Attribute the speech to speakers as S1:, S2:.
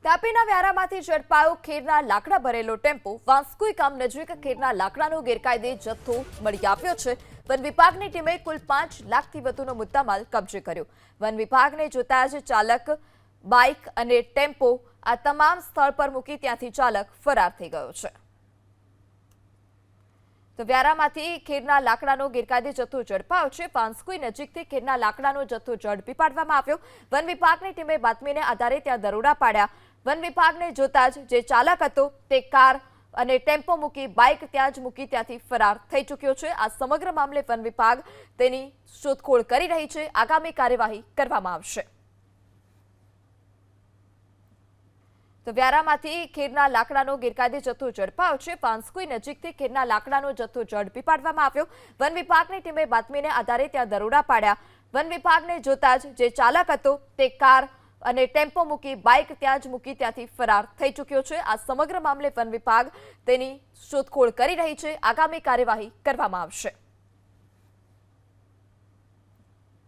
S1: તાપીના વ્યારામાંથી ઝડપાયો ખેરના લાકડા ભરેલો ટેમ્પો। વાંસકુઈ ગામ નજીક ખેરના લાકડાનો ગેરકાયદે જથ્થો મળી આવ્યો છે। વન વિભાગની ટીમે કુલ 5 લાખથી વધુનો મુદ્દામાલ કબજે કર્યો। વન વિભાગને જોતા જ ચાલક, બાઇક અને ટેમ્પો આ તમામ સ્થળ પર મૂકી ત્યાંથી ચાલક ફરાર થઈ ગયો છે। તો વ્યારામાંથી ખેરના લાકડાનો ગેરકાયદે જથ્થો ઝડપાયો છે। વાંસકુઈ નજીકથી ખેરના લાકડાનો જથ્થો ઝડપી પાડવામાં આવ્યો। વન વિભાગની ટીમે બાતમીને આધારે ત્યાં દરોડા પાડ્યા। વન વિભાગને જોતા જ જે ચાલક હતો તે કાર અને ટેમ્પો મૂકી બાઇક ત્યાં જ મૂકી ત્યાંથી ફરાર થઈ ચૂક્યો છે। આ સમગ્ર મામલે વન વિભાગ તેની શોધખોળ કરી રહી છે। આગામી કાર્યવાહી કરવામાં આવશે। તો વ્યારામાંથી ખેરના લાકડાનો ગેરકાયદે જથ્થો ઝડપાયો છે। વાંસકુઈ નજીકથી ખેરના લાકડાનો જથ્થો ઝડપી પાડવામાં આવ્યો। વન વિભાગની ટીમે બાતમીને આધારે ત્યાં દરોડા પાડ્યા। વન વિભાગને જોતા જ જે ચાલક હતો તે કાર અને ટેમ્પો મૂકી બાઇક ત્યાં જ મૂકી ત્યાંથી ફરાર થઈ ચૂક્યો છે। આ સમગ્ર મામલે વન વિભાગ તેની શોધખોળ કરી રહી છે। આગામી કાર્યવાહી કરવામાં આવશે।